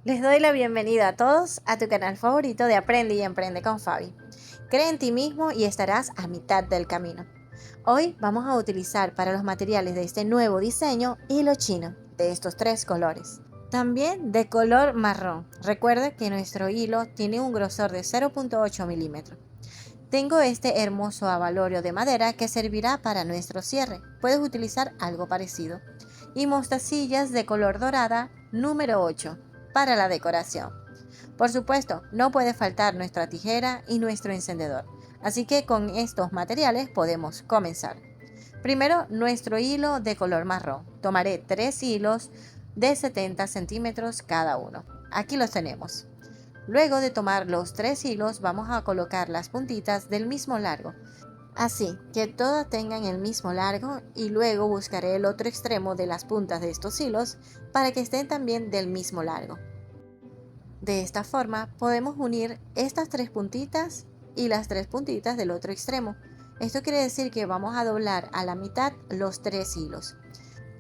Les doy la bienvenida a todos a tu canal favorito de Aprende y Emprende con Fabi. Cree en ti mismo y estarás a mitad del camino. Hoy vamos a utilizar para los materiales de este nuevo diseño hilo chino de estos tres colores. También de color marrón. Recuerda que nuestro hilo tiene un grosor de 0.8 milímetros. Tengo este hermoso abalorio de madera que servirá para nuestro cierre. Puedes utilizar algo parecido. Y mostacillas de color dorada número 8 para la decoración. Por supuesto, no puede faltar nuestra tijera y nuestro encendedor. Así que con estos materiales podemos comenzar. Primero, nuestro hilo de color marrón. Tomaré 3 hilos de 70 centímetros cada uno. Aquí los tenemos. Luego de tomar los 3 hilos, vamos a colocar las puntitas del mismo largo. Así que todas tengan el mismo largo y luego buscaré el otro extremo de las puntas de estos hilos para que estén también del mismo largo. De esta forma podemos unir estas 3 puntitas y las 3 puntitas del otro extremo. Esto quiere decir que vamos a doblar a la mitad los 3 hilos.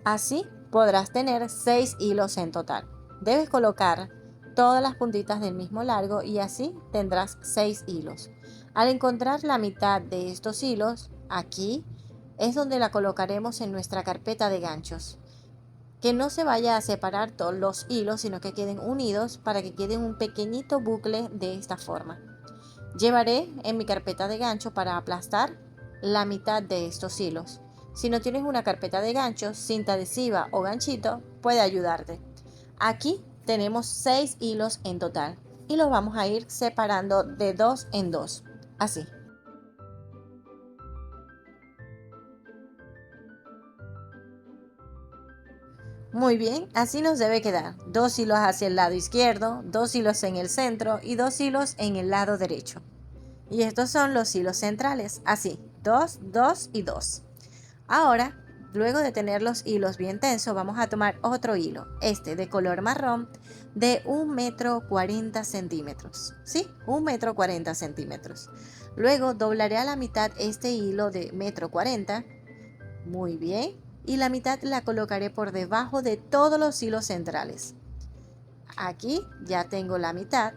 Así podrás tener 6 hilos en total. Debes colocar todas las puntitas del mismo largo y así tendrás 6 hilos. Al encontrar la mitad de estos hilos, aquí es donde la colocaremos en nuestra carpeta de ganchos. Que no se vaya a separar todos los hilos, sino que queden unidos para que quede un pequeñito bucle de esta forma. Llevaré en mi carpeta de gancho para aplastar la mitad de estos hilos. Si no tienes una carpeta de ganchos, cinta adhesiva o ganchito puede ayudarte. Aquí tenemos 6 hilos en total y los vamos a ir separando de 2 en 2, así. Muy bien, así nos debe quedar. 2 hilos hacia el lado izquierdo, 2 hilos en el centro y 2 hilos en el lado derecho. Y estos son los hilos centrales, así, 2, 2 y 2. Ahora, luego de tener los hilos bien tensos, vamos a tomar otro hilo, este de color marrón, de 1,40 centímetros. ¿Sí? 1,40 centímetros. Luego doblaré a la mitad este hilo de 1,40 m. Muy bien. Y la mitad la colocaré por debajo de todos los hilos centrales. Aquí ya tengo la mitad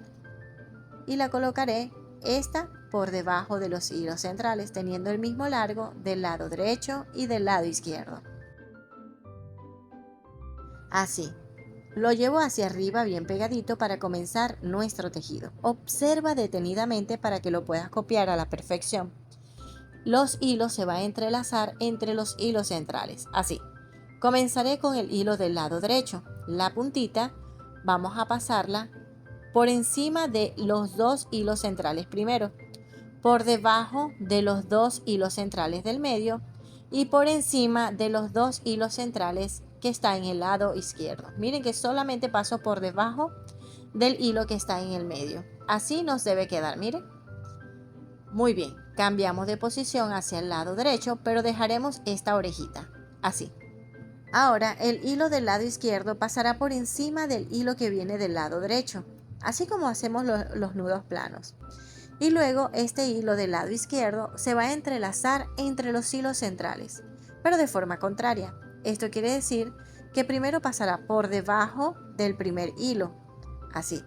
y la colocaré esta por debajo de los hilos centrales, teniendo el mismo largo del lado derecho y del lado izquierdo. Así, lo llevo hacia arriba bien pegadito para comenzar nuestro tejido. Observa detenidamente para que lo puedas copiar a la perfección. Los hilos se van a entrelazar entre los hilos centrales, así. Comenzaré con el hilo del lado derecho. La puntita vamos a pasarla por encima de los 2 hilos centrales primero, por debajo de los 2 hilos centrales del medio y por encima de los 2 hilos centrales que está en el lado izquierdo. Miren que solamente paso por debajo del hilo que está en el medio. Así nos debe quedar, miren. Muy bien, cambiamos de posición hacia el lado derecho, pero dejaremos esta orejita, así. Ahora el hilo del lado izquierdo pasará por encima del hilo que viene del lado derecho, así como hacemos los nudos planos. Y luego este hilo del lado izquierdo se va a entrelazar entre los hilos centrales, pero de forma contraria. Esto quiere decir que primero pasará por debajo del primer hilo, así,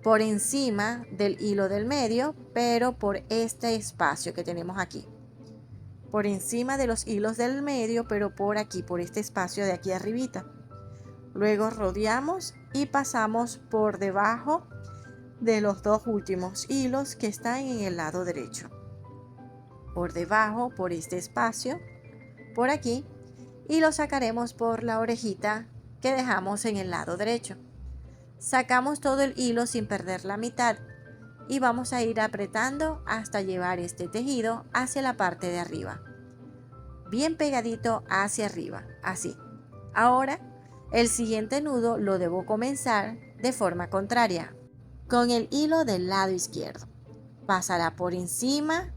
por encima del hilo del medio, pero por este espacio que tenemos aquí. Por encima de los hilos del medio, pero por aquí, por este espacio de aquí arribita. Luego rodeamos y pasamos por debajo de los 2 últimos hilos que están en el lado derecho. Por debajo, por este espacio, por aquí, y lo sacaremos por la orejita que dejamos en el lado derecho. Sacamos todo el hilo sin perder la mitad y vamos a ir apretando hasta llevar este tejido hacia la parte de arriba. Bien pegadito hacia arriba, así. Ahora, el siguiente nudo lo debo comenzar de forma contraria, con el hilo del lado izquierdo. Pasará por encima,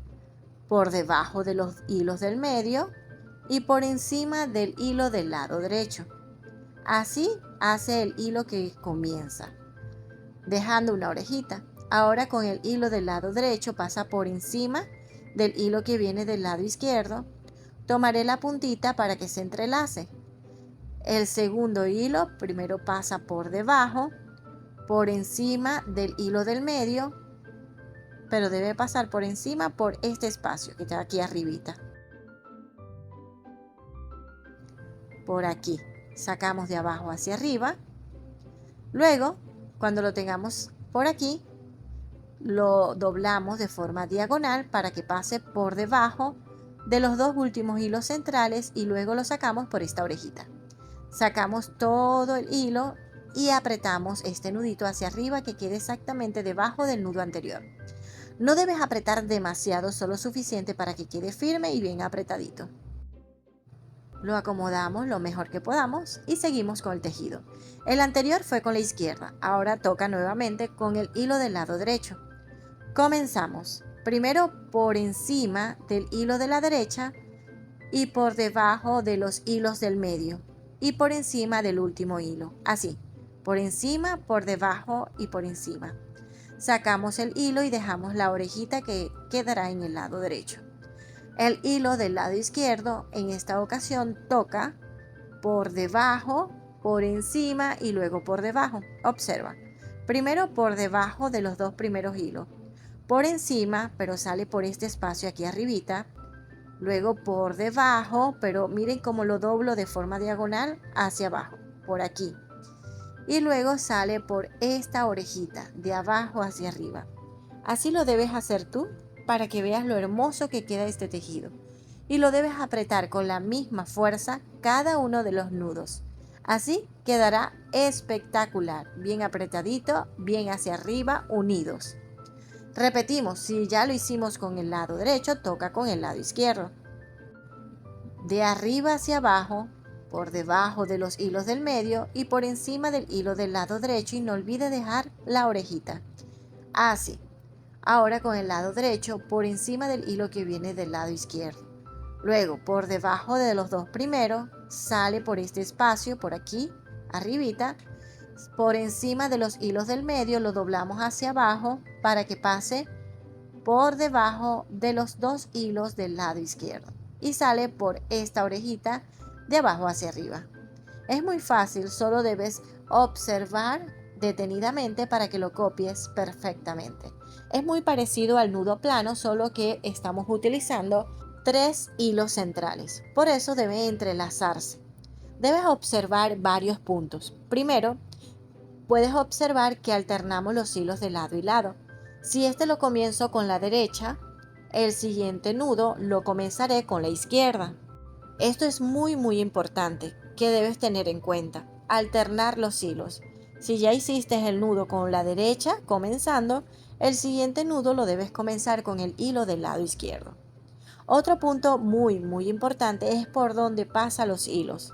por debajo de los hilos del medio y por encima del hilo del lado derecho. Así hace el hilo que comienza, dejando una orejita. Ahora con el hilo del lado derecho pasa por encima del hilo que viene del lado izquierdo. Tomaré la puntita para que se entrelace. El segundo hilo primero pasa por debajo, por encima del hilo del medio, pero debe pasar por encima por este espacio que está aquí arribita. Por aquí sacamos de abajo hacia arriba. Luego, cuando lo tengamos por aquí, lo doblamos de forma diagonal para que pase por debajo de los dos últimos hilos centrales y luego lo sacamos por esta orejita. Sacamos todo el hilo y apretamos este nudito hacia arriba que quede exactamente debajo del nudo anterior. No debes apretar demasiado, solo suficiente para que quede firme y bien apretadito. Lo acomodamos lo mejor que podamos y seguimos con el tejido. El anterior fue con la izquierda, ahora toca nuevamente con el hilo del lado derecho. Comenzamos primero por encima del hilo de la derecha y por debajo de los hilos del medio y por encima del último hilo, así, por encima, por debajo y por encima. Sacamos el hilo y dejamos la orejita que quedará en el lado derecho. El hilo del lado izquierdo en esta ocasión toca por debajo, por encima y luego por debajo. Observa, primero por debajo de los dos primeros hilos, por encima, pero sale por este espacio aquí arribita, luego por debajo, pero miren cómo lo doblo de forma diagonal hacia abajo, por aquí, y luego sale por esta orejita de abajo hacia arriba. Así lo debes hacer tú para que veas lo hermoso que queda este tejido, y lo debes apretar con la misma fuerza cada uno de los nudos. Así quedará espectacular, bien apretadito, bien hacia arriba, unidos. Repetimos, si ya lo hicimos con el lado derecho, toca con el lado izquierdo. De arriba hacia abajo, por debajo de los hilos del medio y por encima del hilo del lado derecho, y no olvide dejar la orejita. Así. Ahora con el lado derecho por encima del hilo que viene del lado izquierdo. Luego por debajo de los dos primeros, sale por este espacio, por aquí, arribita. Por encima de los hilos del medio lo doblamos hacia abajo para que pase por debajo de los dos hilos del lado izquierdo. Y sale por esta orejita de abajo hacia arriba. Es muy fácil, solo debes observar detenidamente para que lo copies perfectamente. Es muy parecido al nudo plano, solo que estamos utilizando 3 hilos centrales. Por eso debe entrelazarse. Debes observar varios puntos. Primero, puedes observar que alternamos los hilos de lado y lado. Si este lo comienzo con la derecha, el siguiente nudo lo comenzaré con la izquierda. Esto es muy importante que debes tener en cuenta. Alternar los hilos. Si ya hiciste el nudo con la derecha comenzando, el siguiente nudo lo debes comenzar con el hilo del lado izquierdo. Otro punto muy importante es por dónde pasan los hilos.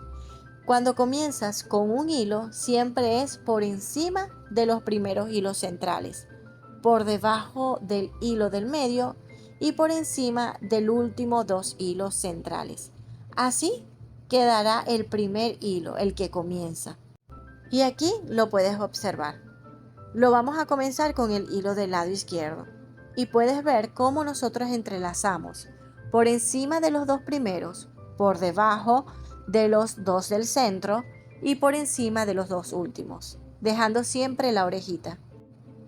Cuando comienzas con un hilo, siempre es por encima de los primeros hilos centrales, por debajo del hilo del medio y por encima del último dos hilos centrales. Así quedará el primer hilo, el que comienza. Y aquí lo puedes observar. Lo vamos a comenzar con el hilo del lado izquierdo. Y puedes ver cómo nosotros entrelazamos por encima de los dos primeros, por debajo de los dos del centro y por encima de los dos últimos, dejando siempre la orejita.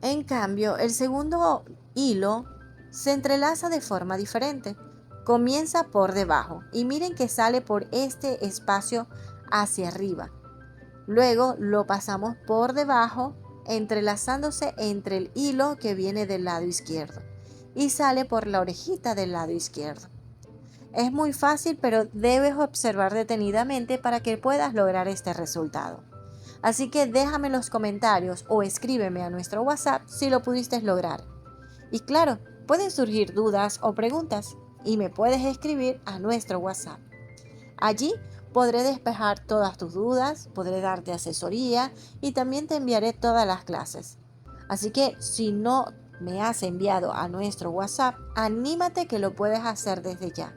En cambio, el segundo hilo se entrelaza de forma diferente. Comienza por debajo y miren que sale por este espacio hacia arriba. Luego lo pasamos por debajo, entrelazándose entre el hilo que viene del lado izquierdo y sale por la orejita del lado izquierdo. Es muy fácil, pero debes observar detenidamente para que puedas lograr este resultado. Así que déjame en los comentarios o escríbeme a nuestro WhatsApp si lo pudiste lograr. Y claro, pueden surgir dudas o preguntas y me puedes escribir a nuestro WhatsApp. Allí podré despejar todas tus dudas, podré darte asesoría y también te enviaré todas las clases. Así que si no me has enviado a nuestro WhatsApp, anímate que lo puedes hacer desde ya.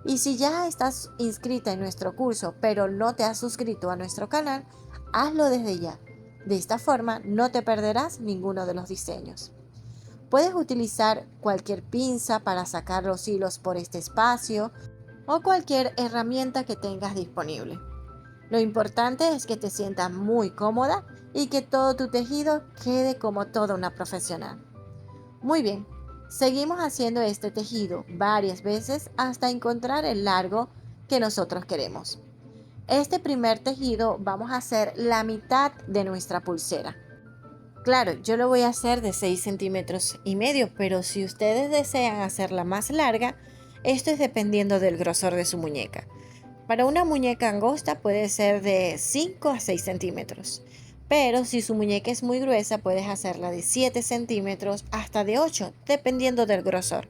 Y si ya estás inscrita en nuestro curso, pero no te has suscrito a nuestro canal, hazlo desde ya. De esta forma no te perderás ninguno de los diseños. Puedes utilizar cualquier pinza para sacar los hilos por este espacio o cualquier herramienta que tengas disponible. Lo importante es que te sientas muy cómoda y que todo tu tejido quede como toda una profesional. Muy bien, seguimos haciendo este tejido varias veces hasta encontrar el largo que nosotros queremos. Este primer tejido vamos a hacer la mitad de nuestra pulsera. Claro, yo lo voy a hacer de 6,5 cm, pero si ustedes desean hacerla más larga, esto es dependiendo del grosor de su muñeca. Para una muñeca angosta puede ser de 5 a 6 centímetros, pero si su muñeca es muy gruesa puedes hacerla de 7 centímetros hasta de 8, dependiendo del grosor.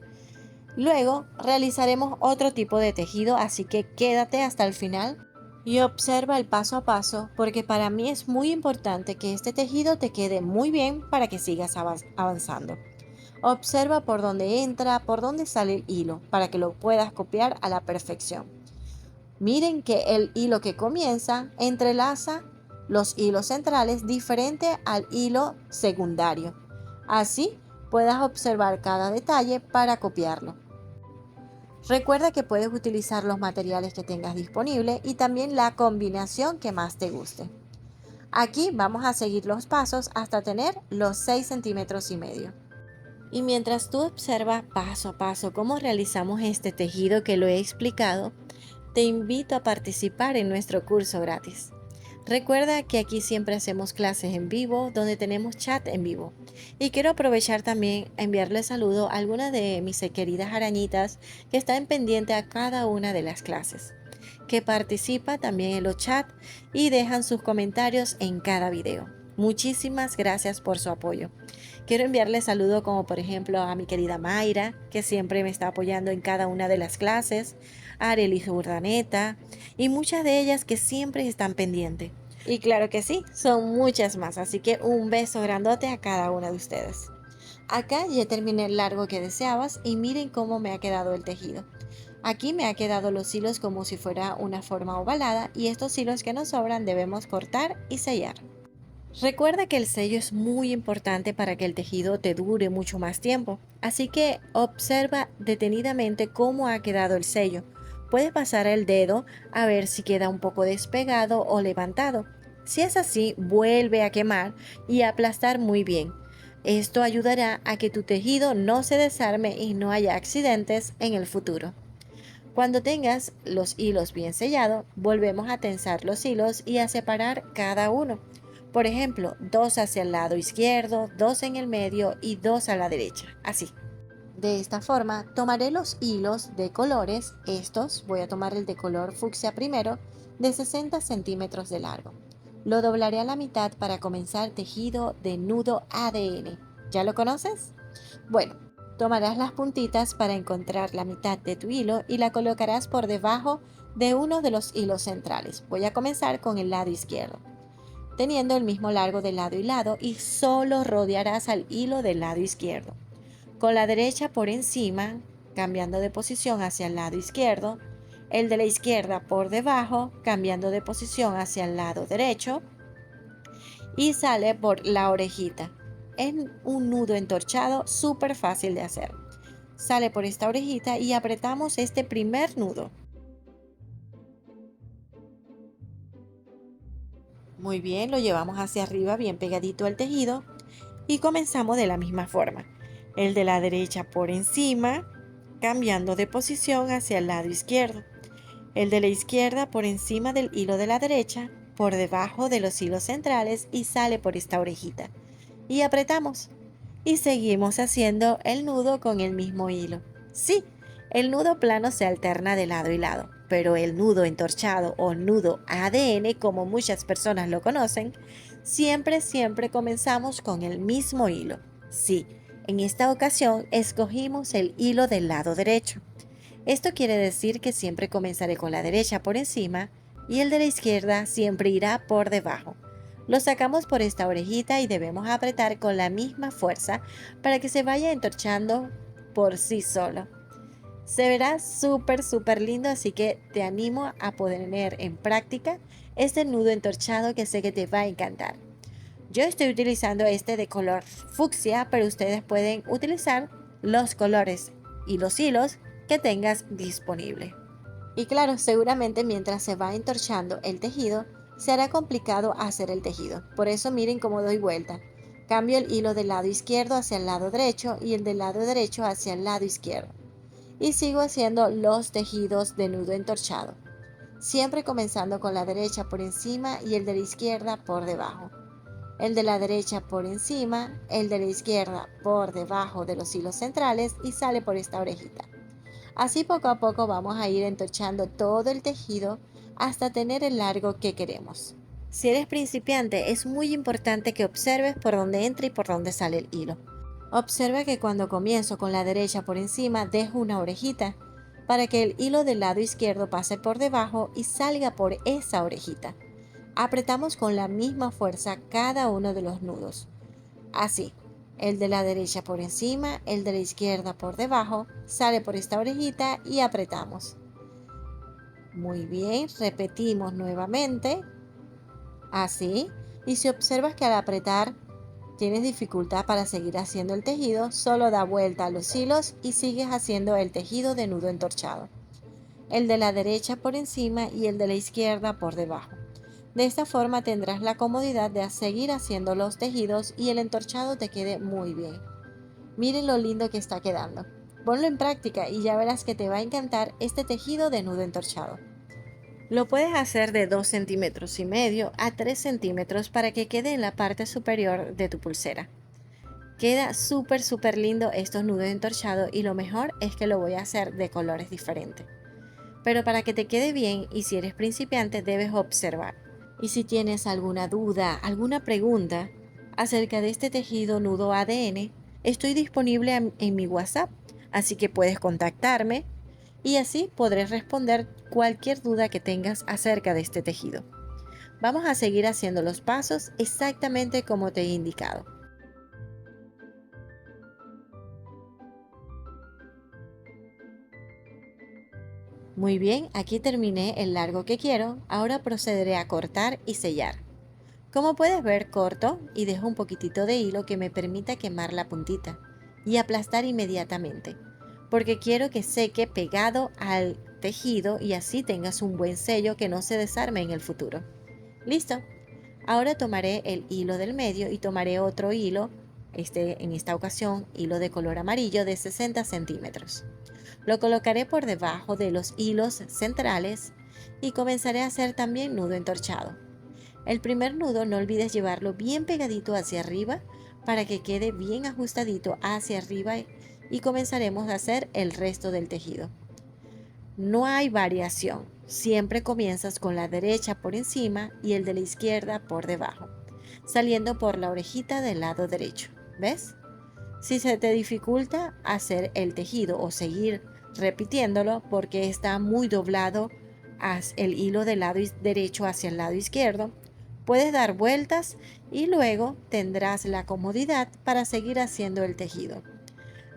Luego realizaremos otro tipo de tejido, así que quédate hasta el final y observa el paso a paso, porque para mí es muy importante que este tejido te quede muy bien para que sigas avanzando. Observa por dónde entra, por dónde sale el hilo, para que lo puedas copiar a la perfección. Miren que el hilo que comienza entrelaza los hilos centrales diferente al hilo secundario. Así puedas observar cada detalle para copiarlo. Recuerda que puedes utilizar los materiales que tengas disponible y también la combinación que más te guste. Aquí vamos a seguir los pasos hasta tener los 6,5 cm. Y mientras tú observas paso a paso cómo realizamos este tejido que lo he explicado, te invito a participar en nuestro curso gratis. Recuerda que aquí siempre hacemos clases en vivo, donde tenemos chat en vivo. Y quiero aprovechar también a enviarle saludo a algunas de mis queridas arañitas que están pendientes a cada una de las clases, que participa también en los chats y dejan sus comentarios en cada video. Muchísimas gracias por su apoyo. Quiero enviarle saludo como por ejemplo a mi querida Mayra, que siempre me está apoyando en cada una de las clases, a Arelis Urdaneta y muchas de ellas que siempre están pendientes. Y claro que sí, son muchas más, así que un beso grandote a cada una de ustedes. Acá ya terminé el largo que deseabas y miren cómo me ha quedado el tejido. Aquí me ha quedado los hilos como si fuera una forma ovalada y estos hilos que nos sobran debemos cortar y sellar. Recuerda que el sello es muy importante para que el tejido te dure mucho más tiempo, así que observa detenidamente cómo ha quedado el sello. Puedes pasar el dedo a ver si queda un poco despegado o levantado. Si es así, vuelve a quemar y aplastar muy bien. Esto ayudará a que tu tejido no se desarme y no haya accidentes en el futuro. Cuando tengas los hilos bien sellados, volvemos a tensar los hilos y a separar cada uno. Por ejemplo, 2 hacia el lado izquierdo, 2 en el medio y 2 a la derecha, así. De esta forma, tomaré los hilos de colores, voy a tomar el de color fucsia primero, de 60 centímetros de largo. Lo doblaré a la mitad para comenzar tejido de nudo ADN. ¿Ya lo conoces? Bueno, tomarás las puntitas para encontrar la mitad de tu hilo y la colocarás por debajo de uno de los hilos centrales. Voy a comenzar con el lado izquierdo, teniendo el mismo largo de lado y lado, y solo rodearás al hilo del lado izquierdo. Con la derecha por encima, cambiando de posición hacia el lado izquierdo, el de la izquierda por debajo, cambiando de posición hacia el lado derecho, y sale por la orejita. Es un nudo entorchado súper fácil de hacer. Sale por esta orejita y apretamos este primer nudo. Muy bien, lo llevamos hacia arriba bien pegadito al tejido y comenzamos de la misma forma. El de la derecha por encima, cambiando de posición hacia el lado izquierdo. El de la izquierda por encima del hilo de la derecha, por debajo de los hilos centrales y sale por esta orejita. Y apretamos. Y seguimos haciendo el nudo con el mismo hilo. Sí, el nudo plano se alterna de lado y lado, pero el nudo entorchado o nudo ADN, como muchas personas lo conocen, siempre comenzamos con el mismo hilo. Sí, en esta ocasión escogimos el hilo del lado derecho. Esto quiere decir que siempre comenzaré con la derecha por encima y el de la izquierda siempre irá por debajo. Lo sacamos por esta orejita y debemos apretar con la misma fuerza para que se vaya entorchando por sí solo. Se verá súper lindo, así que te animo a poner en práctica este nudo entorchado que sé que te va a encantar. Yo estoy utilizando este de color fucsia, pero ustedes pueden utilizar los colores y los hilos que tengas disponible. Y claro, seguramente mientras se va entorchando el tejido, se hará complicado hacer el tejido. Por eso miren cómo doy vuelta. Cambio el hilo del lado izquierdo hacia el lado derecho y el del lado derecho hacia el lado izquierdo. Y sigo haciendo los tejidos de nudo entorchado, siempre comenzando con la derecha por encima y el de la izquierda por debajo. El de la derecha por encima, el de la izquierda por debajo de los hilos centrales y sale por esta orejita. Así poco a poco vamos a ir entorchando todo el tejido hasta tener el largo que queremos. Si eres principiante, es muy importante que observes por dónde entra y por dónde sale el hilo. Observa que cuando comienzo con la derecha por encima dejo una orejita para que el hilo del lado izquierdo pase por debajo y salga por esa orejita. Apretamos con la misma fuerza cada uno de los nudos. Así, el de la derecha por encima, el de la izquierda por debajo, sale por esta orejita y apretamos. Muy bien, repetimos nuevamente, así, y si observas que al apretar tienes dificultad para seguir haciendo el tejido, solo da vuelta a los hilos y sigues haciendo el tejido de nudo entorchado. El de la derecha por encima y el de la izquierda por debajo. De esta forma tendrás la comodidad de seguir haciendo los tejidos y el entorchado te quede muy bien. Miren lo lindo que está quedando. Ponlo en práctica y ya verás que te va a encantar este tejido de nudo entorchado. Lo puedes hacer de 2,5 centímetros a 3 centímetros para que quede en la parte superior de tu pulsera. Queda súper lindo estos nudos entorchados y lo mejor es que lo voy a hacer de colores diferentes. Pero para que te quede bien y si eres principiante debes observar. Y si tienes alguna duda, alguna pregunta acerca de este tejido nudo ADN, estoy disponible en mi WhatsApp, así que puedes contactarme y así podré responder cualquier duda que tengas acerca de este tejido. Vamos a seguir haciendo los pasos exactamente como te he indicado. Muy bien, aquí terminé el largo que quiero, ahora procederé a cortar y sellar. Como puedes ver, corto y dejo un poquitito de hilo que me permita quemar la puntita y aplastar inmediatamente, porque quiero que seque pegado al tejido y así tengas un buen sello que no se desarme en el futuro. Listo. Ahora tomaré el hilo del medio y tomaré otro hilo, en esta ocasión hilo de color amarillo de 60 centímetros. Lo colocaré por debajo de los hilos centrales y comenzaré a hacer también nudo entorchado. El primer nudo no olvides llevarlo bien pegadito hacia arriba para que quede bien ajustadito hacia arriba y comenzaremos a hacer el resto del tejido. No hay variación, siempre comienzas con la derecha por encima y el de la izquierda por debajo, saliendo por la orejita del lado derecho, ¿ves? Si se te dificulta hacer el tejido o seguir repitiéndolo porque está muy doblado, haz el hilo del lado derecho hacia el lado izquierdo, puedes dar vueltas y luego tendrás la comodidad para seguir haciendo el tejido.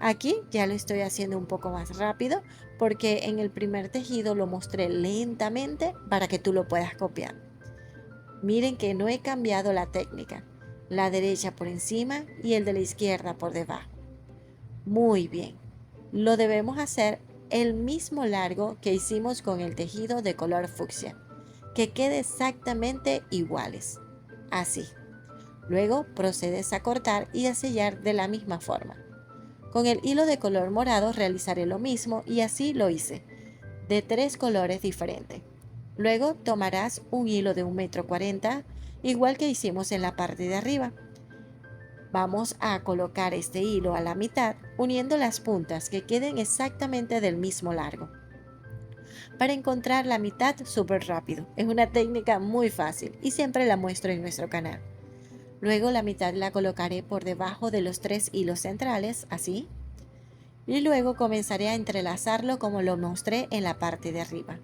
Aquí ya lo estoy haciendo un poco más rápido porque en el primer tejido lo mostré lentamente para que tú lo puedas copiar. Miren que no he cambiado la técnica, la derecha por encima y el de la izquierda por debajo. Muy bien, lo debemos hacer el mismo largo que hicimos con el tejido de color fucsia, que quede exactamente iguales, así. Luego procedes a cortar y a sellar de la misma forma. Con el hilo de color morado realizaré lo mismo y así lo hice, de 3 colores diferentes. Luego tomarás un hilo de 1,40 m, igual que hicimos en la parte de arriba. Vamos a colocar este hilo a la mitad, uniendo las puntas que queden exactamente del mismo largo. Para encontrar la mitad súper rápido, es una técnica muy fácil y siempre la muestro en nuestro canal. Luego la mitad la colocaré por debajo de los 3 hilos centrales, así. Y luego comenzaré a entrelazarlo como lo mostré en la parte de arriba.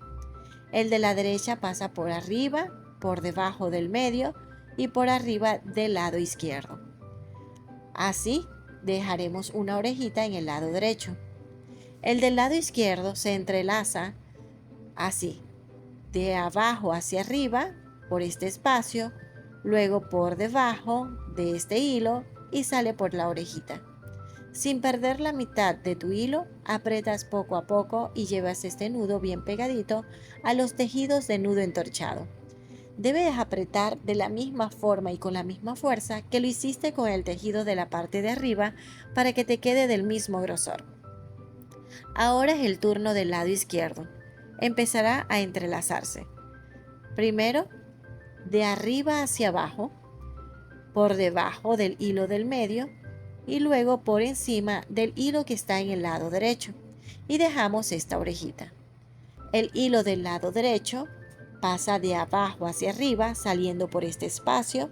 El de la derecha pasa por arriba, por debajo del medio y por arriba del lado izquierdo. Así dejaremos una orejita en el lado derecho. El del lado izquierdo se entrelaza así, de abajo hacia arriba, por este espacio, luego por debajo de este hilo y sale por la orejita. Sin perder la mitad de tu hilo, aprietas poco a poco y llevas este nudo bien pegadito a los tejidos de nudo entorchado. Debes apretar de la misma forma y con la misma fuerza que lo hiciste con el tejido de la parte de arriba para que te quede del mismo grosor. Ahora es el turno del lado izquierdo. Empezará a entrelazarse. Primero, de arriba hacia abajo, por debajo del hilo del medio y luego por encima del hilo que está en el lado derecho. Y dejamos esta orejita. El hilo del lado derecho pasa de abajo hacia arriba saliendo por este espacio.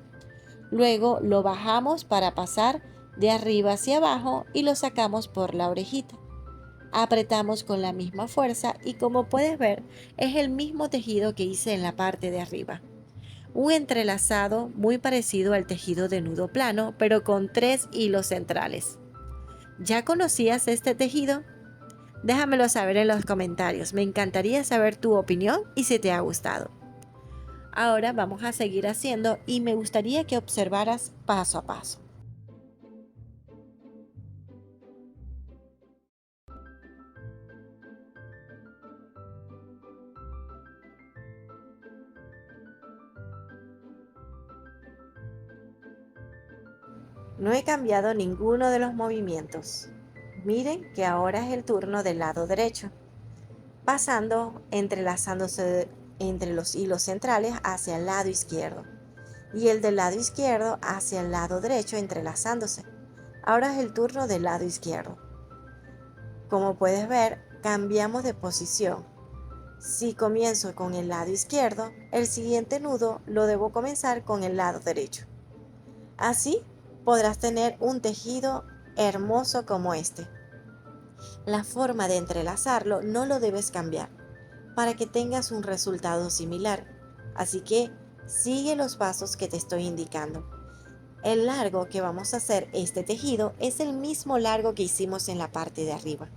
Luego lo bajamos para pasar de arriba hacia abajo y lo sacamos por la orejita. Apretamos con la misma fuerza y como puedes ver es el mismo tejido que hice en la parte de arriba. Un entrelazado muy parecido al tejido de nudo plano, pero con 3 hilos centrales. ¿Ya conocías este tejido? Déjamelo saber en los comentarios. Me encantaría saber tu opinión y si te ha gustado. Ahora vamos a seguir haciendo y me gustaría que observaras paso a paso. No he cambiado ninguno de los movimientos. Miren que ahora es el turno del lado derecho, pasando, entrelazándose entre los hilos centrales hacia el lado izquierdo y el del lado izquierdo hacia el lado derecho entrelazándose. Ahora es el turno del lado izquierdo. Como puedes ver, cambiamos de posición. Si comienzo con el lado izquierdo, el siguiente nudo lo debo comenzar con el lado derecho. Así podrás tener un tejido hermoso como este. La forma de entrelazarlo no lo debes cambiar para que tengas un resultado similar. Así que sigue los pasos que te estoy indicando. El largo que vamos a hacer este tejido es el mismo largo que hicimos en la parte de arriba.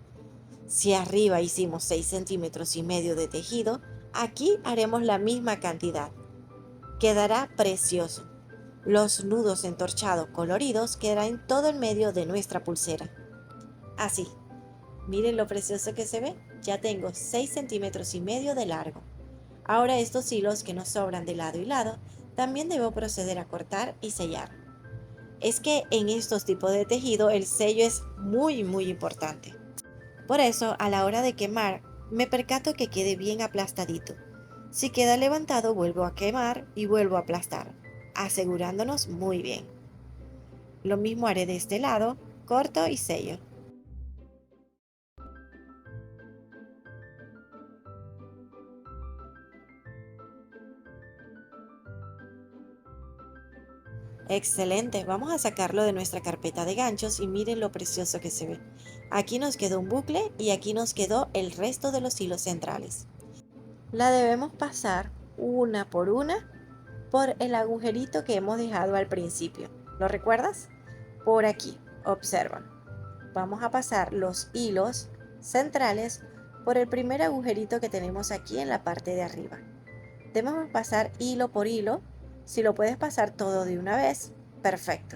Si arriba hicimos 6 centímetros y medio de tejido, aquí haremos la misma cantidad. Quedará precioso. Los nudos entorchados coloridos quedarán en todo el medio de nuestra pulsera. Así. Miren lo precioso que se ve. Ya tengo 6 centímetros y medio de largo. Ahora estos hilos que nos sobran de lado y lado, también debo proceder a cortar y sellar. Es que en estos tipos de tejido el sello es muy importante. Por eso, a la hora de quemar, me percato que quede bien aplastadito. Si queda levantado, vuelvo a quemar y vuelvo a aplastar, asegurándonos muy bien. Lo mismo haré de este lado, corto y sello. Excelente, vamos a sacarlo de nuestra carpeta de ganchos y miren lo precioso que se ve. Aquí nos quedó un bucle y aquí nos quedó el resto de los hilos centrales. La debemos pasar una por el agujerito que hemos dejado al principio. ¿Lo recuerdas? Por aquí, observa. Vamos a pasar los hilos centrales por el primer agujerito que tenemos aquí en la parte de arriba. Debemos pasar hilo por hilo. Si lo puedes pasar todo de una vez, perfecto.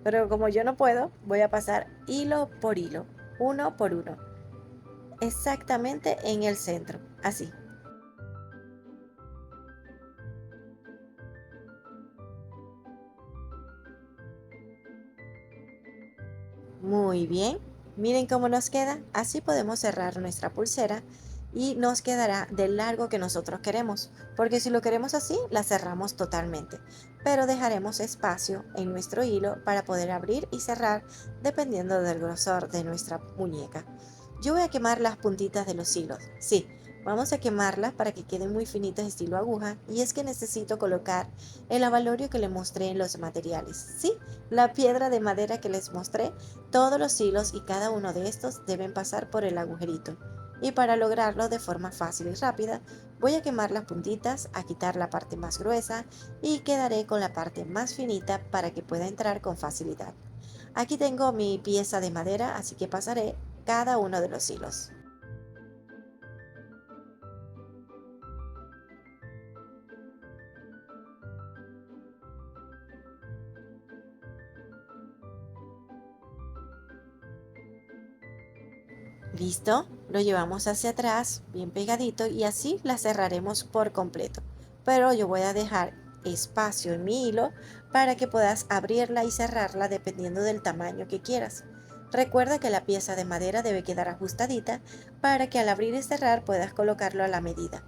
Pero como yo no puedo, voy a pasar hilo por hilo, uno por uno, exactamente en el centro, así. Muy bien, miren cómo nos queda. Así podemos cerrar nuestra pulsera y nos quedará del largo que nosotros queremos, porque si lo queremos así, la cerramos totalmente, pero dejaremos espacio en nuestro hilo para poder abrir y cerrar dependiendo del grosor de nuestra muñeca. Yo voy a quemar las puntitas de los hilos, sí. Vamos a quemarlas para que queden muy finitas estilo aguja y es que necesito colocar el avalorio que les mostré en los materiales, sí, la piedra de madera que les mostré. Todos los hilos y cada uno de estos deben pasar por el agujerito. Y para lograrlo de forma fácil y rápida, voy a quemar las puntitas, a quitar la parte más gruesa y quedaré con la parte más finita para que pueda entrar con facilidad. Aquí tengo mi pieza de madera, así que pasaré cada uno de los hilos. ¿Listo? Lo llevamos hacia atrás, bien pegadito y así la cerraremos por completo. pero yo voy a dejar espacio en mi hilo para que puedas abrirla y cerrarla dependiendo del tamaño que quieras. Recuerda que la pieza de madera debe quedar ajustadita para que al abrir y cerrar puedas colocarlo a la medida.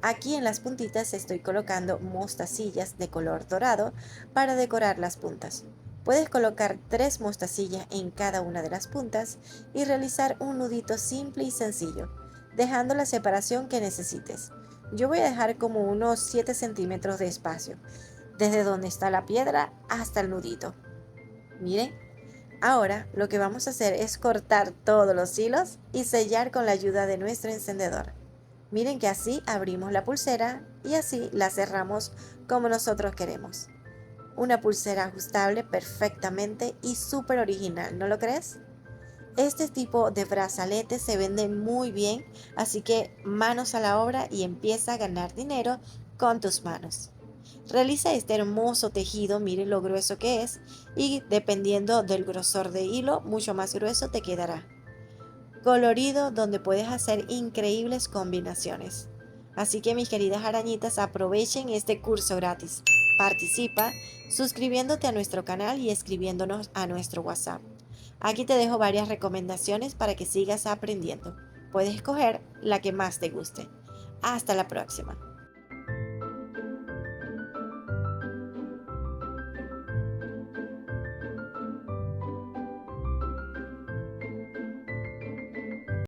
Aquí en las puntitas estoy colocando mostacillas de color dorado para decorar las puntas. Puedes colocar 3 mostacillas en cada una de las puntas y realizar un nudito simple y sencillo, dejando la separación que necesites. Yo voy a dejar como unos 7 centímetros de espacio, desde donde está la piedra hasta el nudito. Miren, ahora lo que vamos a hacer es cortar todos los hilos y sellar con la ayuda de nuestro encendedor. Miren que así abrimos la pulsera y así la cerramos como nosotros queremos. Una pulsera ajustable perfectamente y súper original, ¿no lo crees? Este tipo de brazalete se vende muy bien, así que manos a la obra y empieza a ganar dinero con tus manos. Realiza este hermoso tejido, miren lo grueso que es, y dependiendo del grosor de hilo, mucho más grueso te quedará. Colorido donde puedes hacer increíbles combinaciones. Así que mis queridas arañitas, aprovechen este curso gratis. Participa suscribiéndote a nuestro canal y escribiéndonos a nuestro WhatsApp. Aquí te dejo varias recomendaciones para que sigas aprendiendo. Puedes escoger la que más te guste. Hasta la próxima.